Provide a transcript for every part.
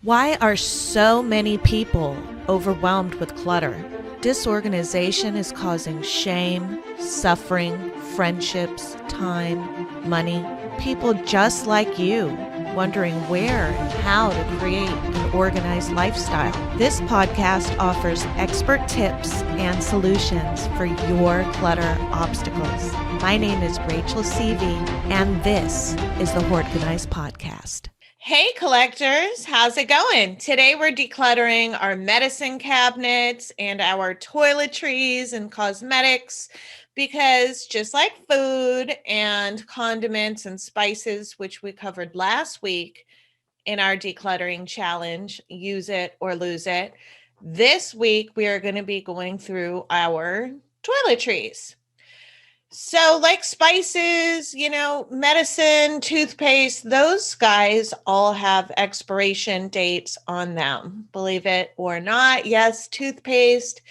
Why are so many people overwhelmed with clutter? Disorganization is causing shame, suffering, friendships, time, money. People just like you, wondering where and how to create an organized lifestyle. This podcast offers expert tips and solutions for your clutter obstacles. My name is Rachel Seavey, and this is the Hoardganize Podcast. Hey collectors, how's it going? Today we're decluttering our medicine cabinets and our toiletries and cosmetics because just like food and condiments and spices, which we covered last week in our decluttering challenge, use it or lose it, this week we are going to be going through our toiletries. So like spices, medicine, toothpaste, those guys all have expiration dates on them. Believe it or not. Yes, toothpaste.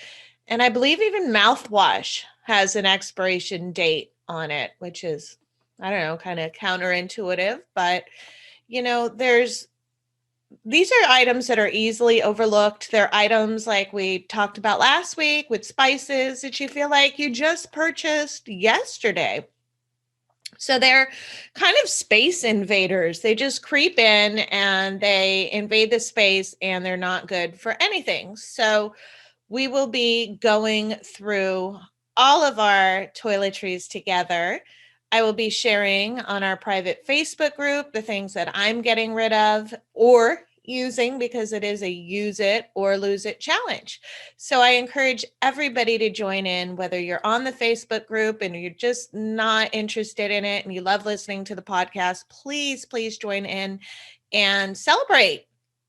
And I believe even mouthwash has an expiration date on it, which is, I don't know, kind of counterintuitive. But, these are items that are easily overlooked. They're items like we talked about last week with spices that you feel like you just purchased yesterday. So they're kind of space invaders. They just creep in and they invade the space and they're not good for anything. So we will be going through all of our toiletries together. I will be sharing on our private Facebook group the things that I'm getting rid of or using because it is a use it or lose it challenge. So I encourage everybody to join in, whether you're on the Facebook group and you're just not interested in it and you love listening to the podcast, please join in and celebrate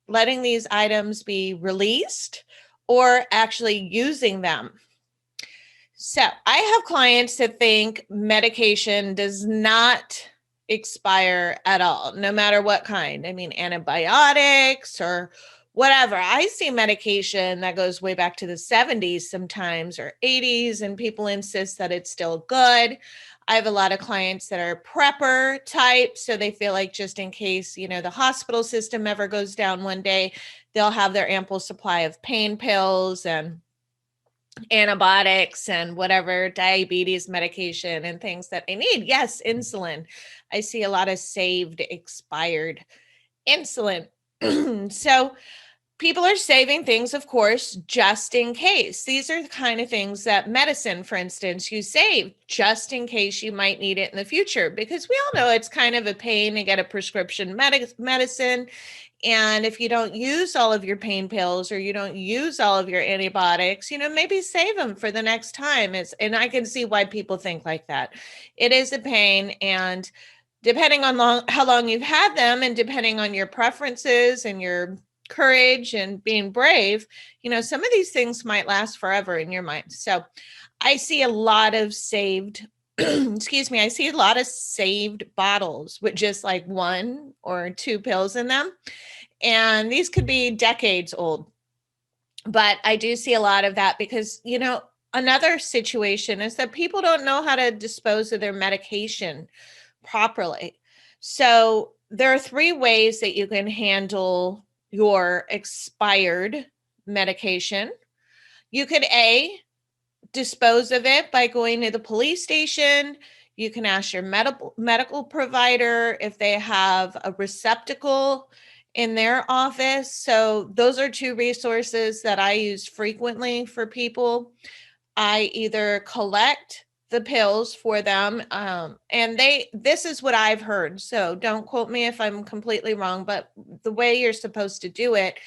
letting these items be released or actually using them. So I have clients that think medication does not expire at all, no matter what kind. I mean, antibiotics or whatever. I see medication that goes way back to the 70s sometimes or 80s, and people insist that it's still good. I have a lot of clients that are prepper type, so they feel like just in case, the hospital system ever goes down one day, they'll have their ample supply of pain pills and antibiotics and whatever diabetes medication and things that they need. Yes, insulin. I see a lot of saved, expired insulin. So people are saving things, of course, just in case. These are the kind of things that medicine, for instance, you save just in case you might need it in the future, because we all know it's kind of a pain to get a prescription medicine. And if you don't use all of your pain pills or you don't use all of your antibiotics, maybe save them for the next time. And I can see why people think like that. It is a pain. And depending on how long you've had them and depending on your preferences and your courage and being brave, some of these things might last forever in your mind. So I see a lot of saved I see a lot of saved bottles with just like 1 or 2 pills in them. And these could be decades old. But I do see a lot of that because, another situation is that people don't know how to dispose of their medication properly. So there are 3 ways that you can handle your expired medication. You could dispose of it by going to the police station. You can ask your medical provider if they have a receptacle in their office. So those are 2 resources that I use frequently for people. I either collect the pills for them, and this is what I've heard. So don't quote me if I'm completely wrong, but the way you're supposed to do it,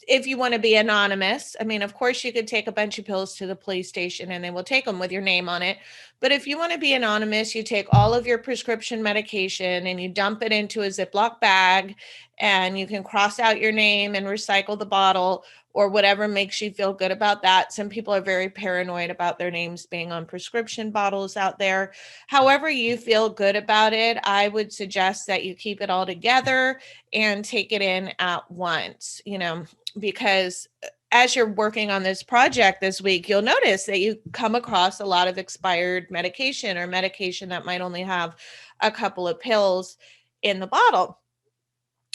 if you want to be anonymous, I mean, of course you could take a bunch of pills to the police station and they will take them with your name on it. But if you want to be anonymous, you take all of your prescription medication and you dump it into a Ziploc bag, and you can cross out your name and recycle the bottle or whatever makes you feel good about that. Some people are very paranoid about their names being on prescription bottles out there. However you feel good about it, I would suggest that you keep it all together and take it in at once, because as you're working on this project this week, you'll notice that you come across a lot of expired medication or medication that might only have a couple of pills in the bottle.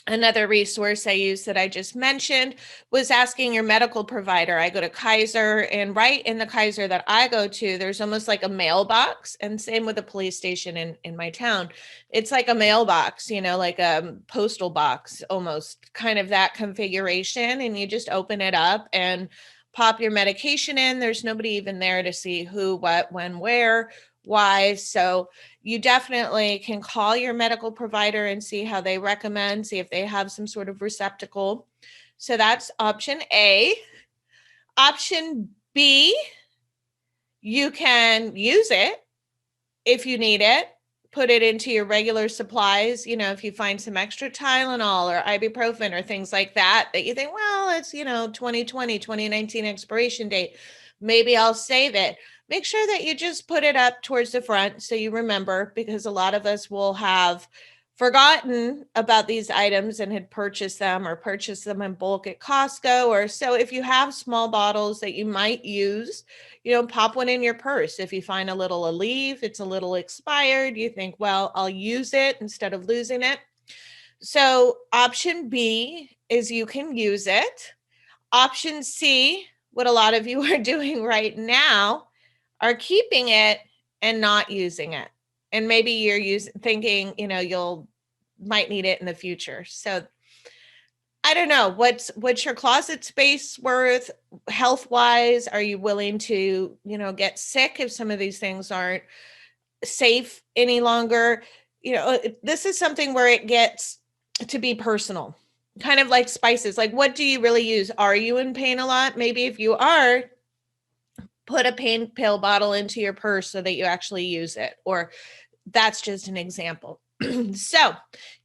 Another resource I use that I just mentioned was asking your medical provider. I go to Kaiser, and right in the Kaiser that I go to, there's almost like a mailbox, and same with the police station in my town. It's like a mailbox, like a postal box, almost kind of that configuration. And you just open it up and pop your medication in. There's nobody even there to see who, what, when, where, why. So you definitely can call your medical provider and see how they recommend, see if they have some sort of receptacle. So that's option A. Option B, you can use it if you need it. Put it into your regular supplies. If you find some extra Tylenol or ibuprofen or things like that you think, well, it's, 2020, 2019 expiration date, maybe I'll save it. Make sure that you just put it up towards the front so you remember, because a lot of us will have forgotten about these items and had purchased them or purchased them in bulk at Costco. Or so if you have small bottles that you might use, pop one in your purse. If you find a little Aleve, it's a little expired, you think, well, I'll use it instead of losing it. So option B is you can use it. Option C, what a lot of you are doing right now, are keeping it and not using it. And maybe you're thinking, you'll might need it in the future. So I don't know, what's your closet space worth health wise? Are you willing to, get sick if some of these things aren't safe any longer? This is something where it gets to be personal, kind of like spices. Like, what do you really use? Are you in pain a lot? Maybe if you are, put a pain pill bottle into your purse so that you actually use it. Or that's just an example. So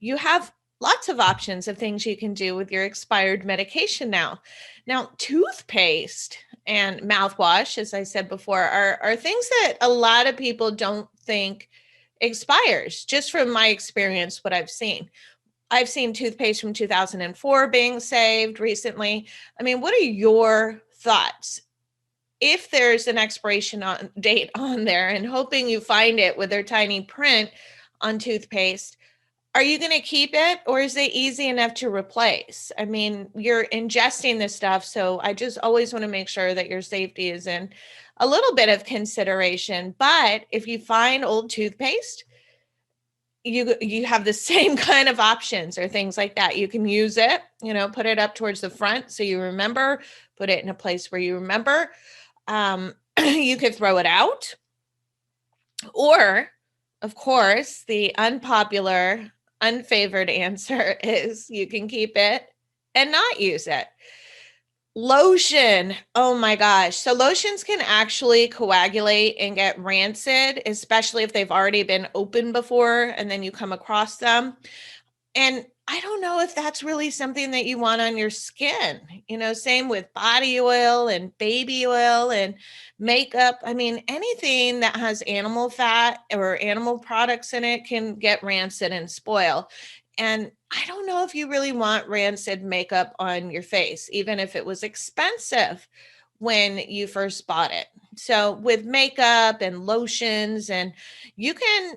you have lots of options of things you can do with your expired medication now. Now, toothpaste and mouthwash, as I said before, are things that a lot of people don't think expires, just from my experience, what I've seen. I've seen toothpaste from 2004 being saved recently. I mean, what are your thoughts? If there's an expiration date on there, and hoping you find it with their tiny print on toothpaste, are you going to keep it, or is it easy enough to replace? I mean, you're ingesting this stuff, so I just always want to make sure that your safety is in a little bit of consideration. But if you find old toothpaste, you have the same kind of options or things like that. You can use it, put it up towards the front so you remember, put it in a place where you remember. You could throw it out, or, of course, the unpopular, unfavored answer is you can keep it and not use it. Lotion. Oh my gosh. So lotions can actually coagulate and get rancid, especially if they've already been opened before and then you come across them. And I don't know if that's really something that you want on your skin. Same with body oil and baby oil and makeup. I mean, anything that has animal fat or animal products in it can get rancid and spoil. And I don't know if you really want rancid makeup on your face, even if it was expensive when you first bought it. So with makeup and lotions, and you can,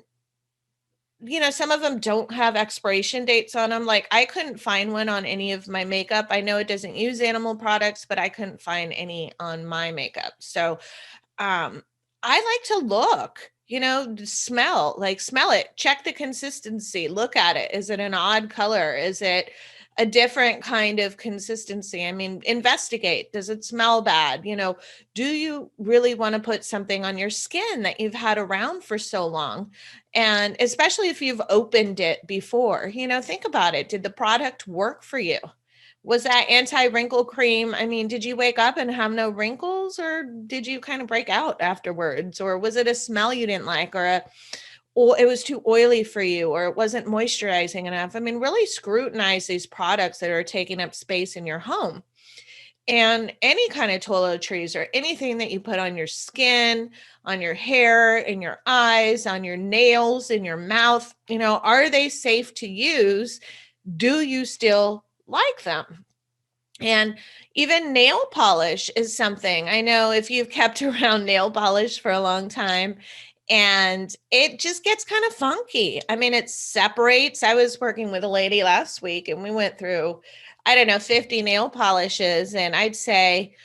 some of them don't have expiration dates on them. Like, I couldn't find one on any of my makeup. I know it doesn't use animal products, but I couldn't find any on my makeup. So I like to look, smell it, check the consistency, look at it. Is it an odd color? Is it a different kind of consistency? I mean, investigate. Does it smell bad? Do you really want to put something on your skin that you've had around for so long? And especially if you've opened it before, think about it. Did the product work for you? Was that anti-wrinkle cream? I mean, did you wake up and have no wrinkles, or did you kind of break out afterwards? Or was it a smell you didn't like, or it was too oily for you, or it wasn't moisturizing enough? I mean, really scrutinize these products that are taking up space in your home. And any kind of toiletries or anything that you put on your skin, on your hair, in your eyes, on your nails, in your mouth, are they safe to use? Do you still like them? And even nail polish is something. I know if you've kept around nail polish for a long time, and it just gets kind of funky. I mean, it separates. I was working with a lady last week and we went through, I don't know, 50 nail polishes, and I'd say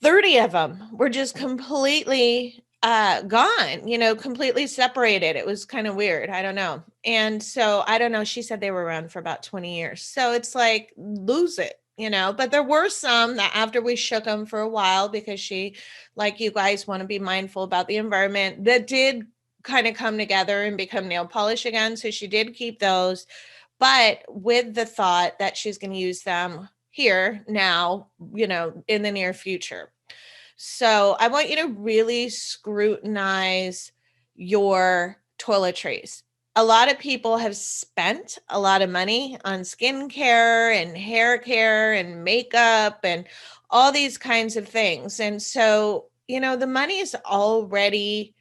30 of them were just completely gone, completely separated. It was kind of weird. I don't know. And so I don't know. She said they were around for about 20 years. So it's like, lose it, but there were some that after we shook them for a while, because she, like you guys, want to be mindful about the environment, that did kind of come together and become nail polish again. So she did keep those, but with the thought that she's going to use them here now, in the near future. So I want you to really scrutinize your toiletries. A lot of people have spent a lot of money on skincare and hair care and makeup and all these kinds of things. And so, the money is already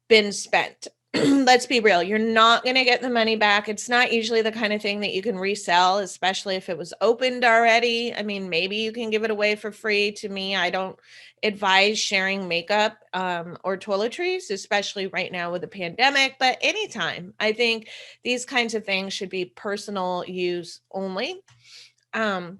been spent. Let's be real. You're not going to get the money back. It's not usually the kind of thing that you can resell, especially if it was opened already. I mean, maybe you can give it away for free. To me, I don't advise sharing makeup or toiletries, especially right now with the pandemic, but anytime. I think these kinds of things should be personal use only. So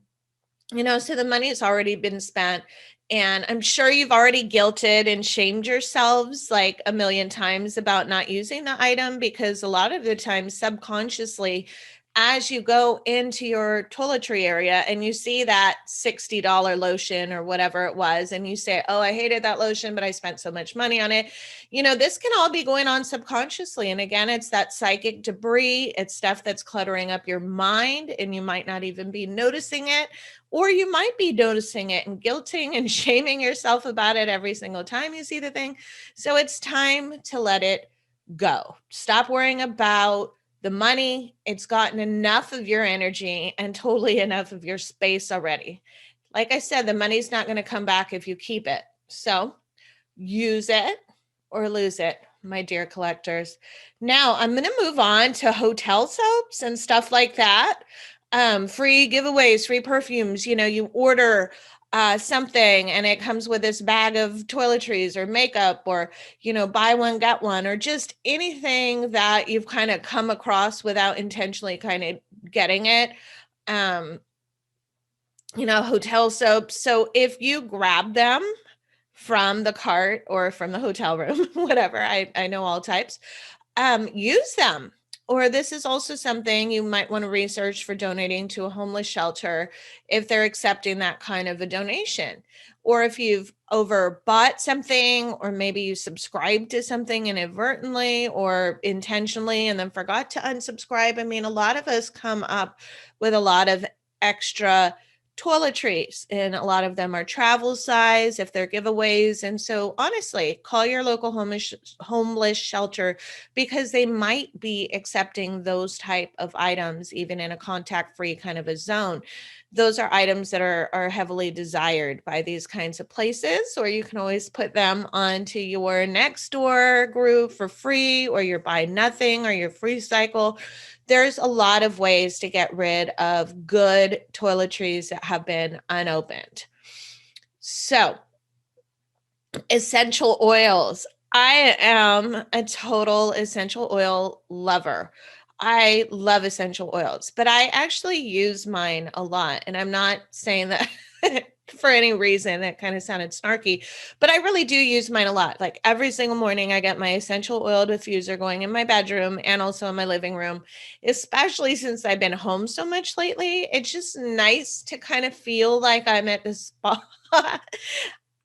the money has already been spent. And I'm sure you've already guilted and shamed yourselves like a million times about not using the item, because a lot of the time, subconsciously, as you go into your toiletry area and you see that $60 lotion or whatever it was, and you say, oh, I hated that lotion, but I spent so much money on it. This can all be going on subconsciously. And again, it's that psychic debris. It's stuff that's cluttering up your mind, and you might not even be noticing it. Or you might be noticing it and guilting and shaming yourself about it every single time you see the thing. So it's time to let it go. Stop worrying about the money. It's gotten enough of your energy and totally enough of your space already. Like I said, the money's not going to come back if you keep it. So use it or lose it, my dear collectors. Now I'm going to move on to hotel soaps and stuff like that. Free giveaways, free perfumes. You order something and it comes with this bag of toiletries or makeup, or, buy one, get one, or just anything that you've kind of come across without intentionally kind of getting it. Hotel soaps. So if you grab them from the cart or from the hotel room, whatever, I know all types, use them. Or this is also something you might want to research for donating to a homeless shelter if they're accepting that kind of a donation. Or if you've overbought something, or maybe you subscribed to something inadvertently or intentionally and then forgot to unsubscribe. I mean, a lot of us come up with a lot of extra toiletries, and a lot of them are travel size if they're giveaways. And so honestly, call your local homeless shelter, because they might be accepting those type of items even in a contact-free kind of a zone. Those are items that are heavily desired by these kinds of places. Or you can always put them onto your next door group for free, or your buy nothing, or your free cycle. There's a lot of ways to get rid of good toiletries that have been unopened. So, essential oils. I am a total essential oil lover. I love essential oils, but I actually use mine a lot. And I'm not saying that for any reason. That kind of sounded snarky, but I really do use mine a lot. Like every single morning I get my essential oil diffuser going in my bedroom and also in my living room, especially since I've been home so much lately. It's just nice to kind of feel like I'm at the spa.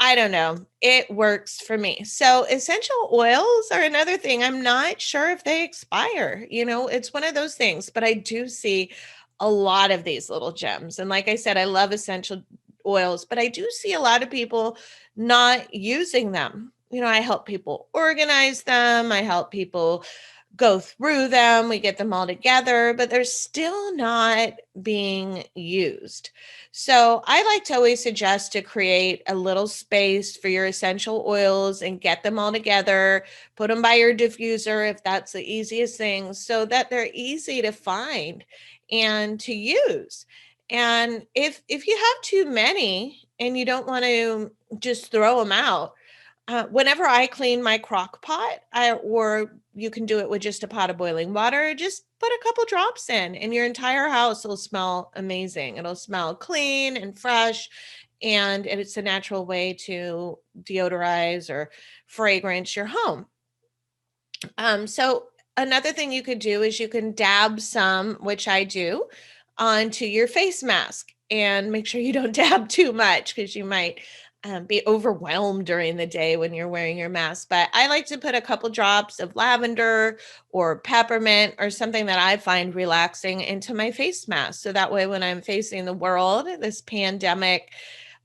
I don't know. It works for me. So essential oils are another thing. I'm not sure if they expire. It's one of those things, but I do see a lot of these little gems. And like I said, I love essential oils, but I do see a lot of people not using them. I help people organize them. I help people go through them. We get them all together, but they're still not being used. So I like to always suggest to create a little space for your essential oils and get them all together, put them by your diffuser if that's the easiest thing, so that they're easy to find and to use. And if you have too many and you don't want to just throw them out, Whenever I clean my crock pot, or you can do it with just a pot of boiling water, just put a couple drops in and your entire house will smell amazing. It'll smell clean and fresh. And it's a natural way to deodorize or fragrance your home. So another thing you could do is you can dab some, which I do, onto your face mask, and make sure you don't dab too much because you might be overwhelmed during the day when you're wearing your mask. But I like to put a couple drops of lavender or peppermint or something that I find relaxing into my face mask. So that way, when I'm facing the world, this pandemic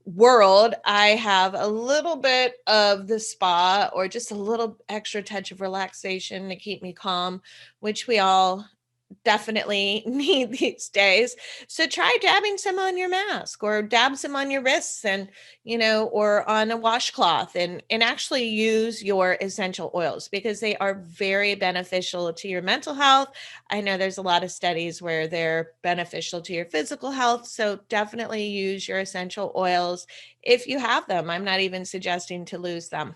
world, I have a little bit of the spa or just a little extra touch of relaxation to keep me calm, which we all definitely need these days. So try dabbing some on your mask or dab some on your wrists, and or on a washcloth, and actually use your essential oils because they are very beneficial to your mental health. I know there's a lot of studies where they're beneficial to your physical health, so definitely use your essential oils if you have them. I'm not even suggesting to lose them.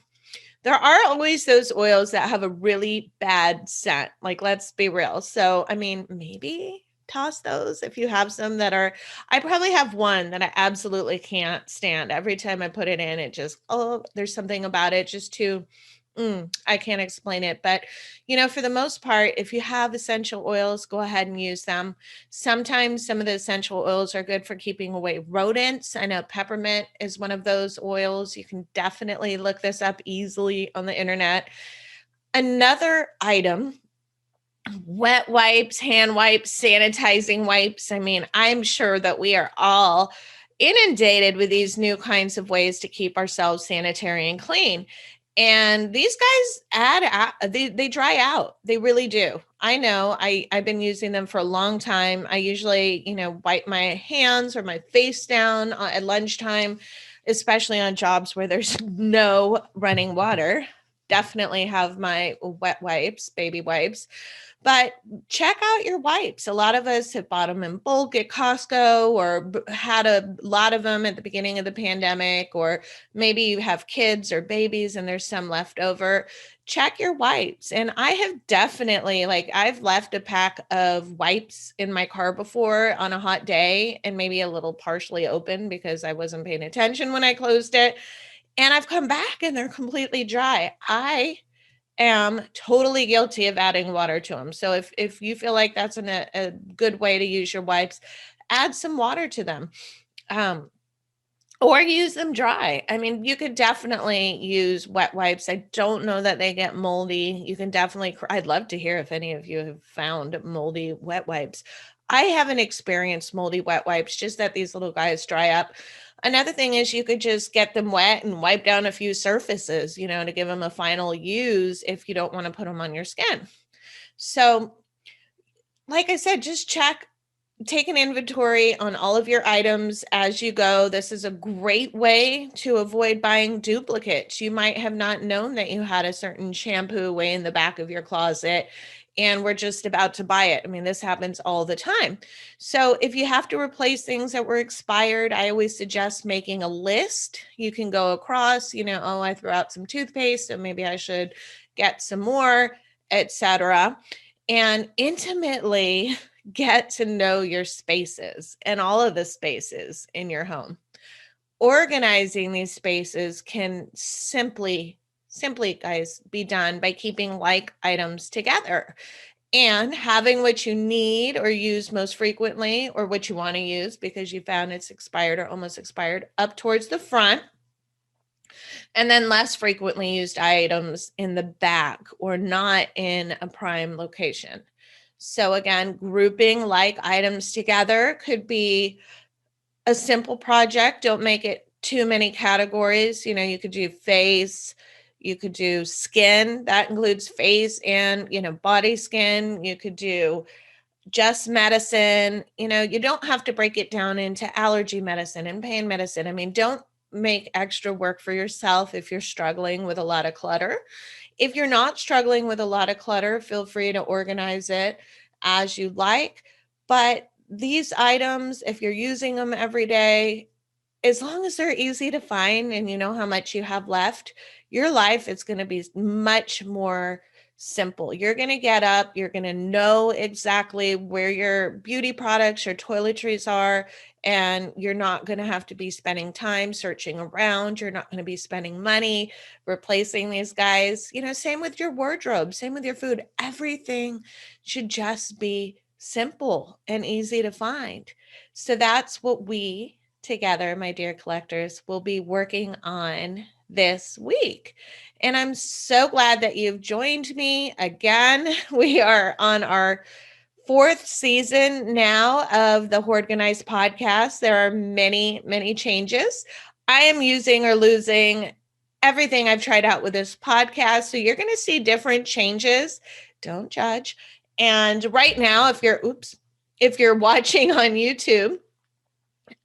There are always those oils that have a really bad scent. Like, let's be real. So, I mean, maybe toss those if you have some that are, I probably have one that I absolutely can't stand. Every time I put it in, it just, oh, there's something about it just too, I can't explain it. But, for the most part, if you have essential oils, go ahead and use them. Sometimes some of the essential oils are good for keeping away rodents. I know peppermint is one of those oils. You can definitely look this up easily on the internet. Another item, wet wipes, hand wipes, sanitizing wipes. I mean, I'm sure that we are all inundated with these new kinds of ways to keep ourselves sanitary and clean. And these guys they dry out. They really do. I know I've been using them for a long time. I usually, wipe my hands or my face down at lunchtime, especially on jobs where there's no running water. Definitely have my wet wipes, baby wipes. But check out your wipes. A lot of us have bought them in bulk at Costco, or had a lot of them at the beginning of the pandemic, or maybe you have kids or babies and there's some left over. Check your wipes. And I have definitely, I've left a pack of wipes in my car before on a hot day, and maybe a little partially open because I wasn't paying attention when I closed it. And I've come back and they're completely dry. I am totally guilty of adding water to them. So if you feel like that's a good way to use your wipes, add some water to them. Or use them dry. I mean, you could definitely use wet wipes. I don't know that they get moldy. You can definitely, I'd love to hear if any of you have found moldy wet wipes. I haven't experienced moldy wet wipes, just that these little guys dry up. Another thing is you could just get them wet and wipe down a few surfaces, to give them a final use if you don't want to put them on your skin. So, like I said, just take an inventory on all of your items as you go. This is a great way to avoid buying duplicates. You might have not known that you had a certain shampoo way in the back of your closet and we're just about to buy it. I mean, this happens all the time. So if you have to replace things that were expired, I always suggest making a list. You can go across, oh, I threw out some toothpaste, so maybe I should get some more, etc. And intimately get to know your spaces and all of the spaces in your home. Organizing these spaces can simply, guys, be done by keeping like items together and having what you need or use most frequently, or what you want to use because you found it's expired or almost expired, up towards the front. And then less frequently used items in the back or not in a prime location. So again, grouping like items together could be a simple project. Don't make it too many categories. You could do face, you could do skin. That includes face and, body skin. You could do just medicine. You don't have to break it down into allergy medicine and pain medicine. I mean, don't make extra work for yourself if you're struggling with a lot of clutter. If you're not struggling with a lot of clutter, feel free to organize it as you like. But these items, if you're using them every day, as long as they're easy to find and you know how much you have left, your life is going to be much more simple. You're going to get up, you're going to know exactly where your beauty products, your toiletries are, and you're not going to have to be spending time searching around. You're not going to be spending money replacing these guys. You know, same with your wardrobe, same with your food. Everything should just be simple and easy to find. So that's what we together, my dear collectors, will be working on this week. And I'm so glad that you've joined me again. We are on our 4th season now of the Hoardganize Podcast. There are many, many changes. I am using or losing everything I've tried out with this podcast. So you're going to see different changes. Don't judge. And right now, if you're watching on YouTube,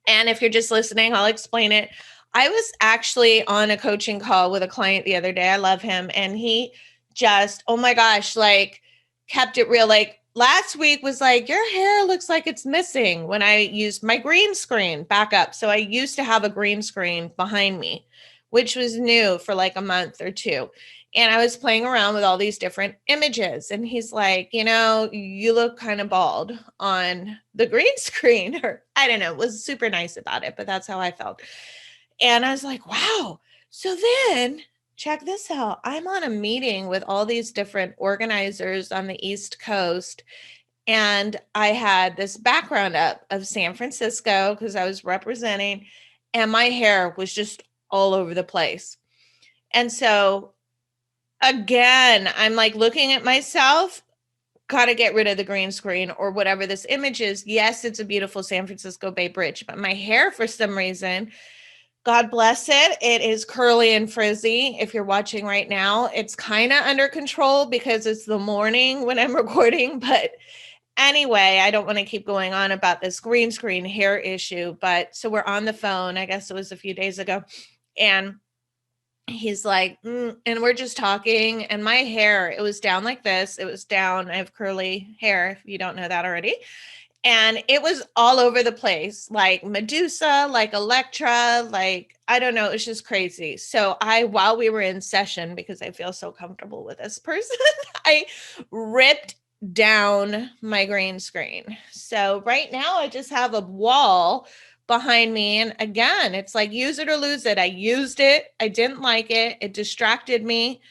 and if you're just listening, I'll explain it. I was actually on a coaching call with a client the other day. I love him. And he just, oh my gosh, like kept it real. Like last week was like, your hair looks like it's missing when I used my green screen back up. So I used to have a green screen behind me, which was new for like a month or two. And I was playing around with all these different images. And he's like, you know, you look kind of bald on the green screen. Or I don't know, was super nice about it, but that's how I felt. And I was like, wow. So then check this out. I'm on a meeting with all these different organizers on the East Coast. And I had this background up of San Francisco because I was representing, and my hair was just all over the place. And so again, I'm like looking at myself, got to get rid of the green screen or whatever this image is. Yes, it's a beautiful San Francisco Bay Bridge, but my hair, for some reason, God bless it, it is curly and frizzy. If you're watching right now, it's kind of under control because it's the morning when I'm recording. But anyway, I don't want to keep going on about this green screen hair issue. But so we're on the phone, I guess it was a few days ago. And he's like, and we're just talking, and my hair, it was down like this. It was down. I have curly hair, if you don't know that already. And it was all over the place, like Medusa, like Electra, like, I don't know. It was just crazy. So while we were in session, because I feel so comfortable with this person, I ripped down my green screen. So right now I just have a wall behind me. And again, it's like use it or lose it. I used it. I didn't like it. It distracted me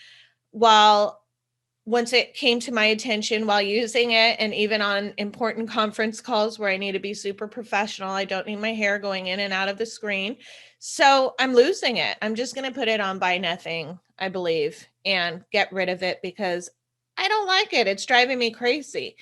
once it came to my attention while using it. And even on important conference calls where I need to be super professional, I don't need my hair going in and out of the screen. So I'm losing it. I'm just going to put it on buy nothing, I believe, and get rid of it because I don't like it. It's driving me crazy.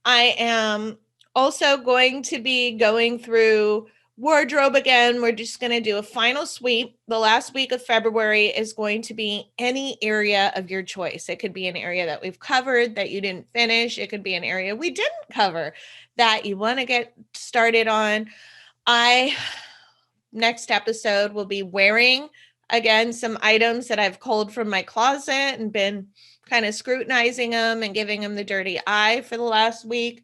I am also going to be going through wardrobe again. We're just going to do a final sweep. The last week of February is going to be any area of your choice. It could be an area that we've covered that you didn't finish. It could be an area we didn't cover that you want to get started on. Next episode will be wearing, again, some items that I've culled from my closet and been kind of scrutinizing them and giving them the dirty eye for the last week.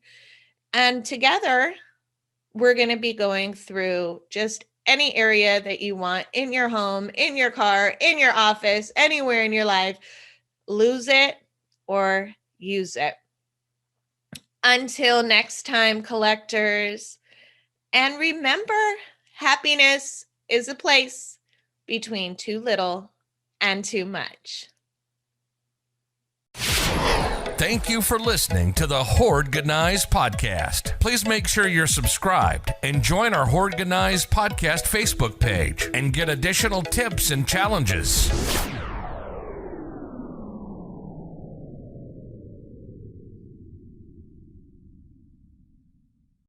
And together, we're going to be going through just any area that you want in your home, in your car, in your office, anywhere in your life. Lose it or use it. Until next time, collectors. And remember, happiness is a place between too little and too much. Thank you for listening to the Hoardganize Podcast. Please make sure you're subscribed and join our Hoardganize Podcast Facebook page and get additional tips and challenges.